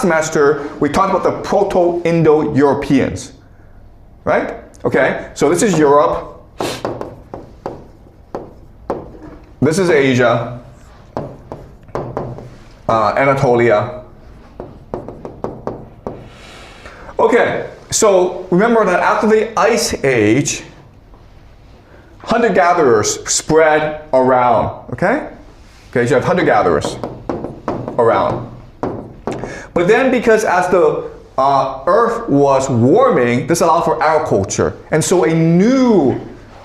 last semester, we talked about the Proto-Indo-Europeans, right? Okay, so this is Europe. This is Asia, Anatolia. Okay, so remember that after the Ice Age, hunter-gatherers spread around, okay? Okay, so you have hunter-gatherers around. But then because as the Earth was warming, this allowed for agriculture. And so a new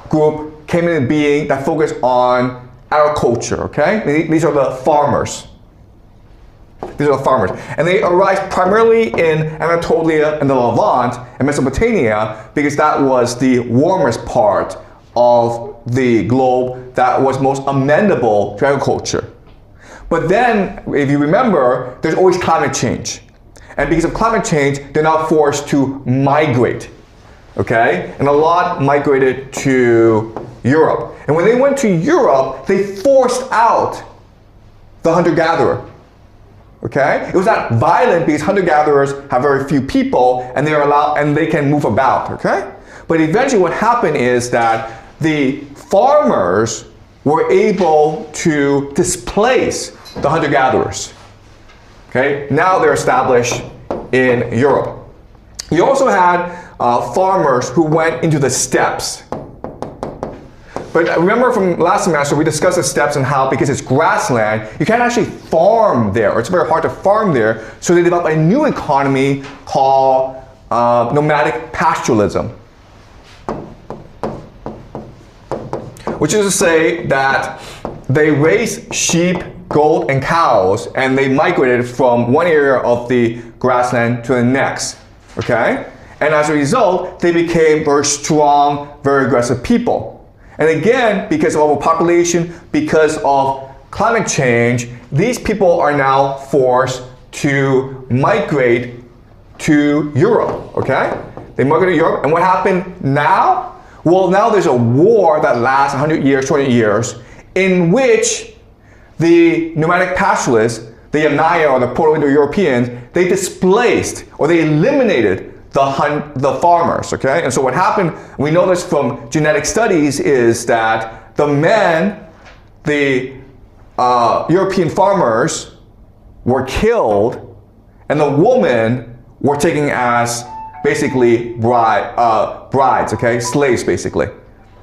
group came into being that focused on agriculture, okay? These are the farmers. These are the farmers. And they arise primarily in Anatolia and the Levant and Mesopotamia because that was the warmest part of the globe that was most amenable to agriculture. But then, if you remember, there's always climate change. And because of climate change, they're now forced to migrate, okay? And a lot migrated to Europe. And when they went to Europe, they forced out the hunter-gatherer, okay? It was not violent because hunter-gatherers have very few people and they're allowed and they can move about, okay? But eventually what happened is that the farmers were able to displace the hunter-gatherers. Okay, now they're established in Europe. You also had farmers who went into the steppes. But remember from last semester, we discussed the steppes and how, because it's grassland, you can't actually farm there, or it's very hard to farm there, so they developed a new economy called nomadic pastoralism. Which is to say that they raised sheep, goat, and cows, and they migrated from one area of the grassland to the next, okay? And as a result, they became very strong, very aggressive people. And again, because of overpopulation, because of climate change, these people are now forced to migrate to Europe, okay? They migrated to Europe, and what happened now? Well, now there's a war that lasts 100 years, 20 years, in which the nomadic pastoralists, the Yamnaya or the Proto-Indo-Europeans, they displaced or they eliminated the farmers, okay? And so what happened, we know this from genetic studies, is that the men, the European farmers, were killed, and the women were taken as basically brides, okay? Slaves, basically.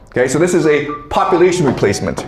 Okay, so this is a population replacement.